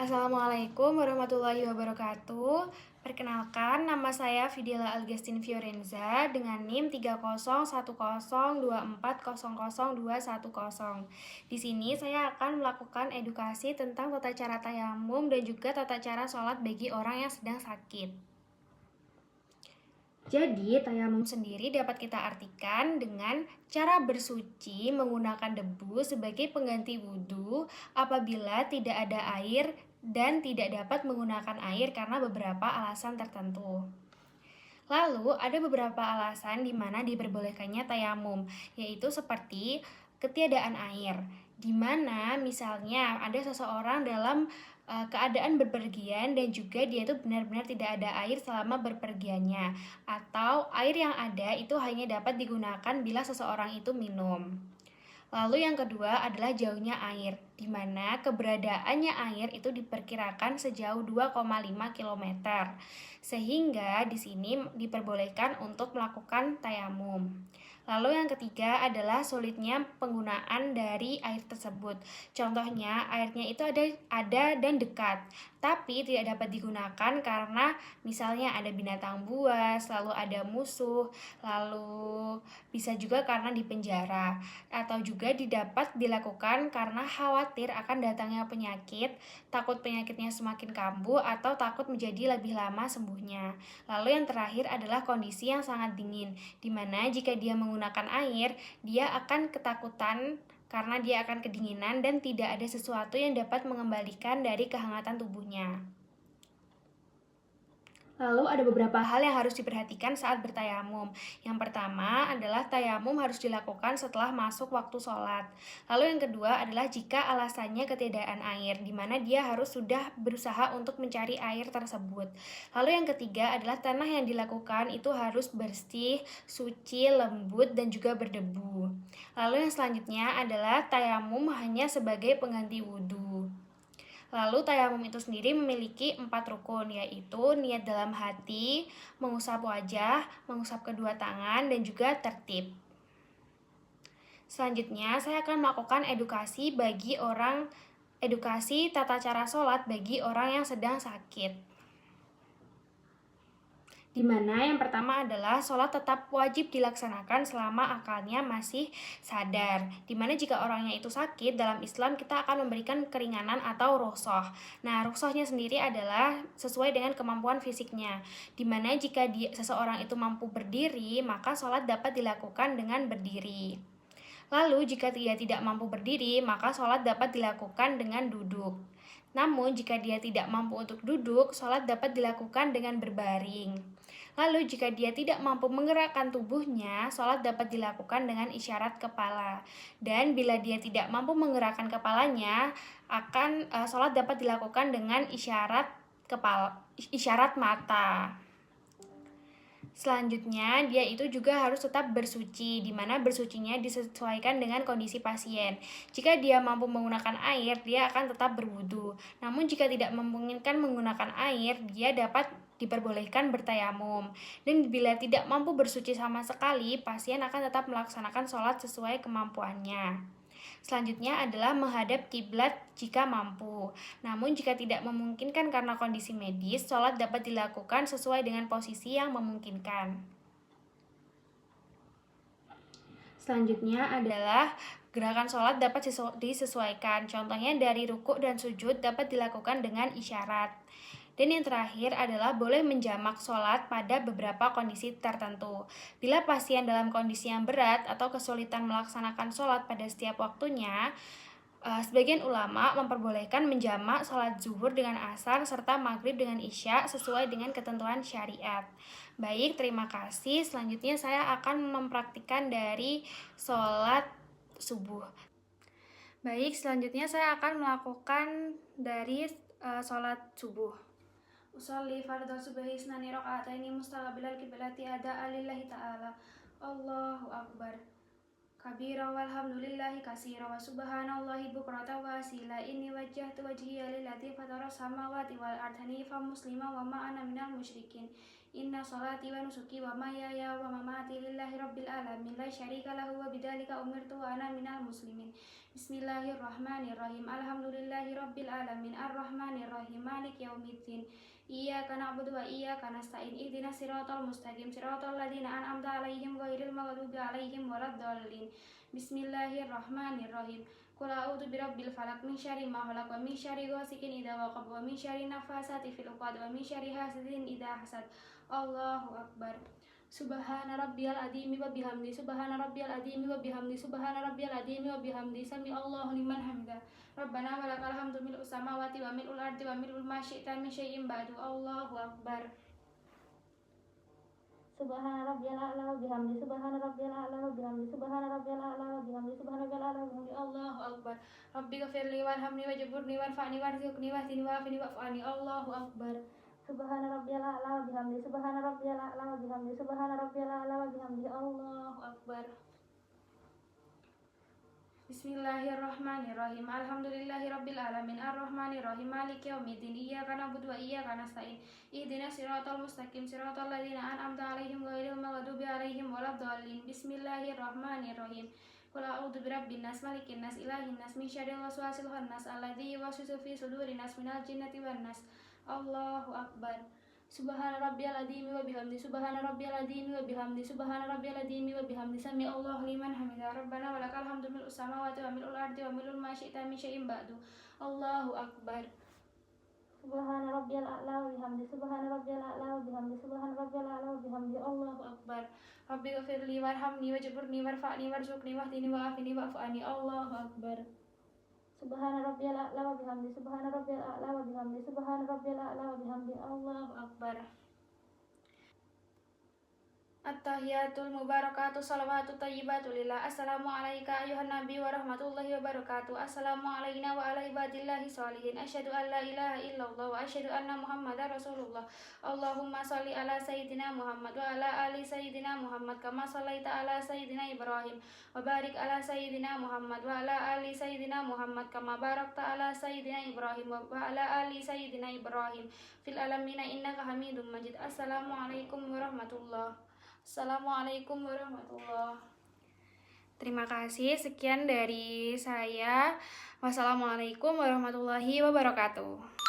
Assalamualaikum warahmatullahi wabarakatuh. Perkenalkan, nama saya Fidela Algestin Fiorenza dengan NIM 301024002110. Di sini saya akan melakukan edukasi tentang tata cara tayamum dan juga tata cara sholat bagi orang yang sedang sakit. Jadi, tayamum sendiri dapat kita artikan dengan cara bersuci menggunakan debu sebagai pengganti wudhu apabila tidak ada air dan tidak dapat menggunakan air karena beberapa alasan tertentu. Lalu, ada beberapa alasan di mana diperbolehkannya tayamum, yaitu seperti ketiadaan air, di mana misalnya ada seseorang dalam keadaan berpergian dan juga dia itu benar-benar tidak ada air selama berpergiannya, atau air yang ada itu hanya dapat digunakan bila seseorang itu minum. Lalu yang kedua adalah jauhnya air, di mana keberadaannya air itu diperkirakan sejauh 2,5 km. Sehingga di sini diperbolehkan untuk melakukan tayamum. Lalu yang ketiga adalah sulitnya penggunaan dari air tersebut. Contohnya, airnya itu ada dan dekat, tapi tidak dapat digunakan karena misalnya ada binatang buas, lalu ada musuh, lalu bisa juga karena di penjara, atau juga didapat dilakukan karena khawatir akan datangnya penyakit, takut penyakitnya semakin kambuh, atau takut menjadi lebih lama sembuhnya. Lalu yang terakhir adalah kondisi yang sangat dingin, di mana jika dia menggunakan air, dia akan ketakutan karena dia akan kedinginan dan tidak ada sesuatu yang dapat mengembalikan dari kehangatan tubuhnya. Lalu ada beberapa hal yang harus diperhatikan saat bertayamum. Yang pertama adalah tayamum harus dilakukan setelah masuk waktu sholat. Lalu yang kedua adalah jika alasannya ketiadaan air, di mana dia harus sudah berusaha untuk mencari air tersebut. Lalu yang ketiga adalah tanah yang dilakukan itu harus bersih, suci, lembut, dan juga berdebu. Lalu yang selanjutnya adalah tayamum hanya sebagai pengganti wudhu. Lalu tayamum itu sendiri memiliki 4 rukun, yaitu niat dalam hati, mengusap wajah, mengusap kedua tangan, dan juga tertib. Selanjutnya, saya akan melakukan edukasi tata cara sholat bagi orang yang sedang sakit. Di mana yang pertama adalah sholat tetap wajib dilaksanakan selama akalnya masih sadar. Di mana jika orangnya itu sakit, dalam Islam kita akan memberikan keringanan atau rukhsah. Nah, rukhsahnya sendiri adalah sesuai dengan kemampuan fisiknya. Di mana jika seseorang itu mampu berdiri, maka sholat dapat dilakukan dengan berdiri. Lalu jika dia tidak mampu berdiri, maka sholat dapat dilakukan dengan duduk. Namun jika dia tidak mampu untuk duduk, sholat dapat dilakukan dengan berbaring. Lalu jika dia tidak mampu menggerakkan tubuhnya, sholat dapat dilakukan dengan isyarat kepala. Dan bila dia tidak mampu menggerakkan kepalanya, sholat dapat dilakukan dengan isyarat mata. Selanjutnya, dia itu juga harus tetap bersuci, di mana bersucinya disesuaikan dengan kondisi pasien. Jika dia mampu menggunakan air, dia akan tetap berwudu. Namun jika tidak memungkinkan menggunakan air, dia dapat diperbolehkan bertayamum. Dan bila tidak mampu bersuci sama sekali, pasien akan tetap melaksanakan sholat sesuai kemampuannya. Selanjutnya adalah menghadap kiblat jika mampu. Namun jika tidak memungkinkan karena kondisi medis, sholat dapat dilakukan sesuai dengan posisi yang memungkinkan. Selanjutnya adalah gerakan sholat dapat disesuaikan. Contohnya dari rukuk dan sujud dapat dilakukan dengan isyarat. Dan yang terakhir adalah boleh menjamak sholat pada beberapa kondisi tertentu. Bila pasien dalam kondisi yang berat atau kesulitan melaksanakan sholat pada setiap waktunya, sebagian ulama memperbolehkan menjamak sholat zuhur dengan asar serta maghrib dengan isya sesuai dengan ketentuan syariat. Baik, terima kasih. Selanjutnya saya akan mempraktikkan dari sholat subuh. Baik, selanjutnya saya akan melakukan dari sholat subuh. Usolli fardhu subhi isnani raka'ataini mustaqbilal qiblati adaan lillahi ta'ala. Allahu akbar. Kabira walhamdulillahi kasira wa subhanallahi bukrata wa asila. Inni wajjahtu wajhiya lillati fatara samawati wal ardh hanifan muslima wa ma ana minal musyrikin. Inna salati wa nusuki wa mahyaya wa mamati lillahi rabbil alamin la syarika lahu wa bidzalika umirtu wa ana minal muslimin. Bismillahirrahmanirrahim. Alhamdulillahi rabbil alamin arrahmanir rahim maliki yaumiddin. Iyyaka na'budu wa iyyaka nasta'in. Ihdinas siratal mustaqim siratal ladzina an'amta 'alaihim ghairil maghdubi 'alaihim waladdallin. Bismillahirrahmanirrahim. Qul a'udzu birabbil falaq min syarri ma khalaq wa min syarri ghasikin idza waqab wa min syarri nafasati fil 'uqad wa min syarri hasidin idza hasad. Allahu akbar. Subhana rabbiyal azimi wa bihamdi subhana rabbiyal azimi wa bihamdi subhana rabbiyal azimi wa bihamdi sami Allahu liman hamida. Rabbana walakal hamdu mil'us samawati wa mil'ul ardi wa mil'ul ma syi'ta min syai'in ba'du. Allahu akbar. Subhana rabbiyal a'la wa bihamdi subhana rabbiyal a'la wa bihamdi subhana rabbiyal a'la wa bihamdi subhana rabbiyal a'la wa bihamdi. Allahu akbar. Rabbi ghfirli warhamni wajburni warfa'ni warzuqni wahdini wa'afini wa'fani. Allahu akbar. Subhana rabbiyal a'la wa bihamdi subhana rabbiyal a'la wa bihamdi subhana rabbiyal a'la wa bihamdi. Allahu akbar. Bismillahirrahmanirrahim. Alhamdulillahi rabbil alamin arrahmanir rahim maliki yaumiddin. Iyyaka na'budu wa iyyaka nasta'in. Ihdinas siratal mustaqim siratal ladzina an'amta 'alaihim ghairil maghdubi 'alaihim waladdallin. Bismillahirrahmanirrahim. Qul a'udzu birabbin nas malikin nas ilahin nas min syarril waswasil khannas alladzi yuwaswisu fi sudurin nas minal jinnati wan nas. Allahu akbar. Subhana rabbiyal azimi wa bihamdi subhana rabbiyal azimi wa bihamdi subhana rabbiyal azimi wa bihamdi sami Allahu liman hamida. Rabbana walakal hamdu mil'us samawati wa mil'ul ardi wa mil'ul ma syi'ta min syai'in ba'du. Allahu akbar. Subhana rabbiyal a'la wa bihamdi subhana rabbiyal a'la wa bihamdi subhana rabbiyal a'la wa bihamdi. Allahu akbar. Rabbi ghfirli warhamni wajburni warfa'ni warzuqni wahdini wa'afini wa'fani. Allahu akbar. Subhana rabbiyal a'la wa bihamdi subhana rabbiyal a'la wa bihamdi subhana rabbiyal a'la wa bihamdi. Allahu akbar. At-tahiyatul mubarakatuh salawatu tayyibatu lillah. Assalamu alayka ayuhan nabi wa rahmatullahi wa barakatuh. Assalamu alayna wa ala ibadillahi sholihin. Asyhadu an la ilaha illallah wa asyhadu anna muhammadar rasulullah. Allahumma sholli ala sayyidina Muhammad wa ala ali sayyidina Muhammad kama shallaita ala sayyidina Ibrahim wa barik ala sayyidina Muhammad wa ala ali sayyidina Muhammad kama barakta ala sayyidina Ibrahim wa ala ali sayyidina Ibrahim fil alamina innaka Hamidum Majid. Assalamualaikum warahmatullahi. Assalamualaikum warahmatullahi. Terima kasih, sekian dari saya. Wassalamualaikum warahmatullahi wabarakatuh.